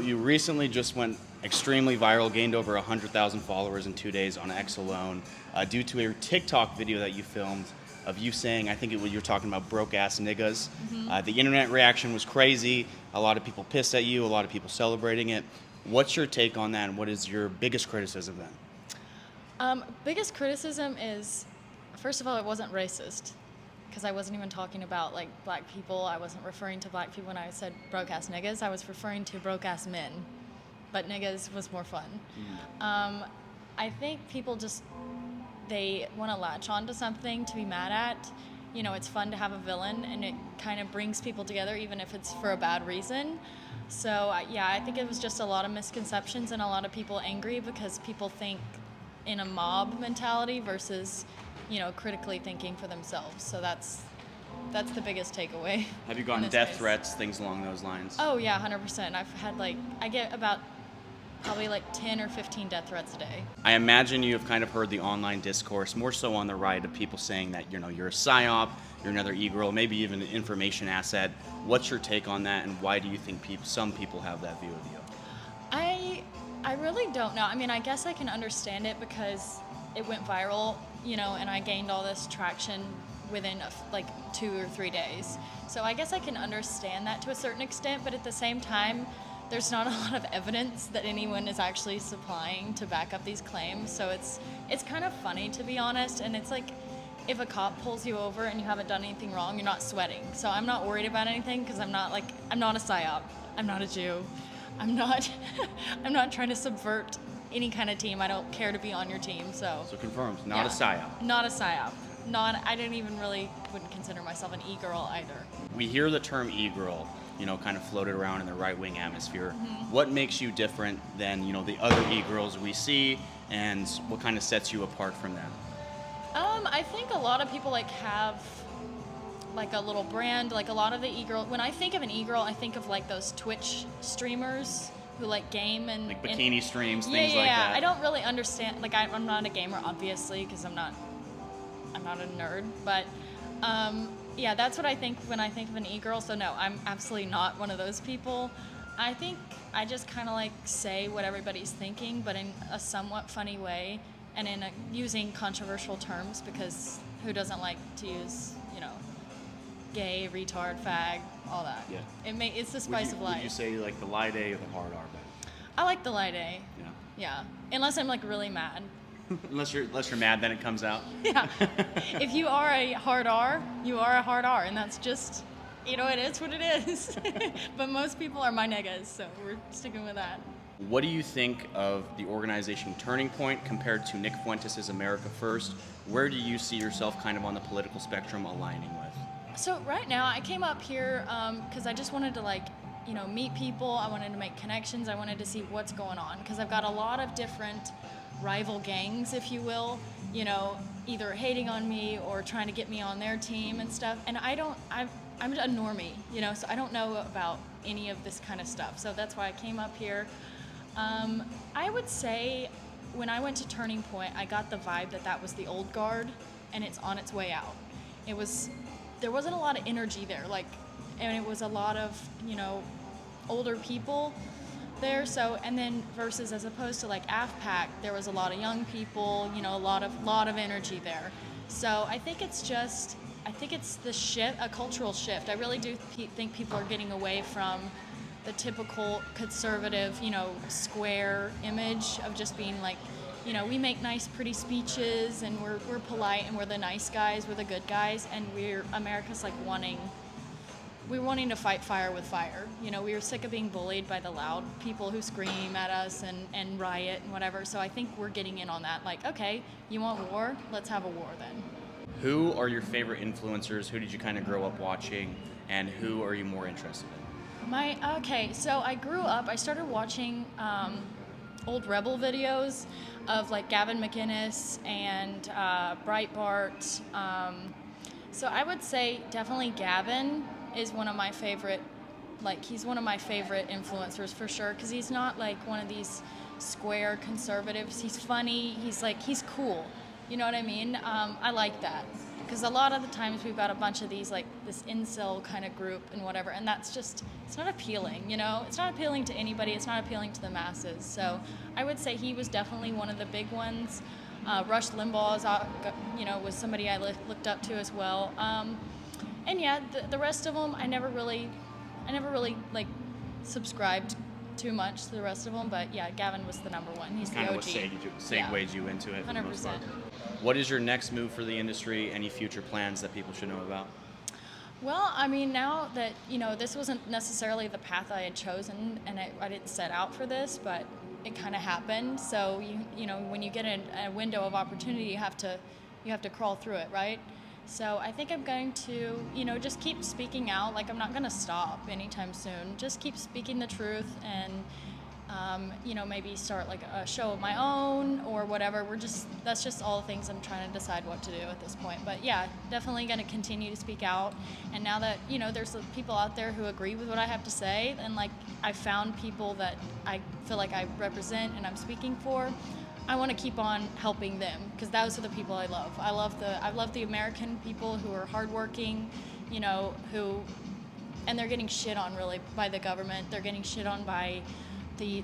You recently just went extremely viral, gained over 100,000 followers in 2 days on X alone, due to a TikTok video that you filmed of you saying, I think you're talking about broke ass niggas. The internet reaction was crazy. A lot of people pissed at you, a lot of people celebrating it. What's your take on that, and what is your biggest criticism then? Biggest criticism is, first of all, it wasn't racist, because I wasn't even talking about like black people. I wasn't referring to black people when I said broke ass niggas. I was referring to broke ass men, but niggas was more fun. I think people just, they want to latch onto something to be mad at. You know, it's fun to have a villain, and it kind of brings people together, even if it's for a bad reason. So yeah, I think it was just a lot of misconceptions and a lot of people angry because people think in a mob mentality versus, you know, critically thinking for themselves. So that's the biggest takeaway. Have you gotten death threats, things along those lines? Oh yeah, 100%. I've had I get about probably 10 or 15 death threats a day. I imagine you have kind of heard the online discourse, more so on the right, of people saying that, you know, you're a psyop, you're another e-girl, maybe even an information asset. What's your take on that, and why do you think some people have that view of you? I really don't know. I mean, I guess I can understand it because it went viral, you know, and I gained all this traction within 2 or 3 days. So I guess I can understand that to a certain extent, but at the same time, there's not a lot of evidence that anyone is actually supplying to back up these claims. So it's kind of funny, to be honest, and it's like if a cop pulls you over and you haven't done anything wrong, you're not sweating. So I'm not worried about anything because I'm not a psyop. I'm not a Jew. I'm not trying to subvert any kind of team. I don't care to be on your team. So confirmed, not a psyop. Not a psyop. I wouldn't consider myself an e-girl either. We hear the term e-girl, you know, kind of floated around in the right-wing atmosphere. What makes you different than, you know, the other e-girls we see, and what kind of sets you apart from them? I think a lot of people have a little brand. Like a lot of the e-girl, when I think of an e-girl, I think of those Twitch streamers who game and bikini streams, things like that. I don't really understand. I'm not a gamer, obviously, because I'm not a nerd. But yeah, that's what I think when I think of an e-girl. So no, I'm absolutely not one of those people. I think I just kind of say what everybody's thinking, but in a somewhat funny way, and using controversial terms, because who doesn't like to use, you know, gay, retard, fag, all that. Yeah. It's the spice of life. Would you say the light A or the hard R better? I like the light A. Yeah. Yeah. Unless I'm really mad. unless you're mad, then it comes out. Yeah. If you are a hard R, you are a hard R, and that's just, you know, it is what it is. But most people are my niggas, so we're sticking with that. What do you think of the organization Turning Point compared to Nick Fuentes' America First? Where do you see yourself kind of on the political spectrum aligning with? So right now, I came up here because I just wanted to meet people. I wanted to make connections. I wanted to see what's going on, because I've got a lot of different rival gangs, if you will, you know, either hating on me or trying to get me on their team and stuff. And I'm a normie, you know, so I don't know about any of this kind of stuff. So that's why I came up here. I would say when I went to Turning Point, I got the vibe that was the old guard, and it's on its way out. There wasn't a lot of energy there, and it was a lot of, you know, older people there. So, and then versus as opposed to AFPAC, there was a lot of young people, you know, a lot of energy there. So I think it's the shift, a cultural shift. I really do think people are getting away from the typical conservative, you know, square image of just being you know, we make nice, pretty speeches, and we're polite, and we're the nice guys, we're the good guys, and America's we're wanting to fight fire with fire. You know, we were sick of being bullied by the loud people who scream at us and riot and whatever. So I think we're getting in on that. Okay, you want war? Let's have a war then. Who are your favorite influencers? Who did you kind of grow up watching, and who are you more interested in? So I started watching old Rebel videos of Gavin McInnes and Breitbart. So I would say definitely Gavin is one of my favorite, he's one of my favorite influencers for sure, because he's not one of these square conservatives. He's funny, he's cool. You know what I mean? I like that. because a lot of the times we've got a bunch of these, like this incel kind of group and whatever, and that's just, it's not appealing, you know? It's not appealing to anybody, it's not appealing to the masses. So I would say he was definitely one of the big ones. Rush Limbaugh is, was somebody I looked up to as well. And yeah, the rest of them, I never really like subscribed too much to the rest of them, but yeah, Gavin was the number one. He's the OG. Kind of what segued you into it for the most 100%. part. What is your next move for the industry? Any future plans that people should know about? Well, I mean, now that, this wasn't necessarily the path I had chosen, and I didn't set out for this, but it kind of happened. So, when you get a window of opportunity, you have to crawl through it, right? So I think I'm going to, just keep speaking out. Like, I'm not going to stop anytime soon. Just keep speaking the truth and, maybe start like a show of my own or whatever. That's just all the things I'm trying to decide what to do at this point. But yeah, definitely going to continue to speak out. And now that, there's people out there who agree with what I have to say, and like I found people that I feel like I represent and I'm speaking for, I want to keep on helping them, because those are the people I love. I love the American people who are hardworking, and they're getting shit on really by the government. They're getting shit on by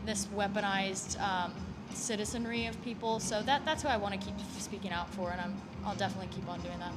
this weaponized citizenry of people. So that's who I want to keep speaking out for, and I'll definitely keep on doing that.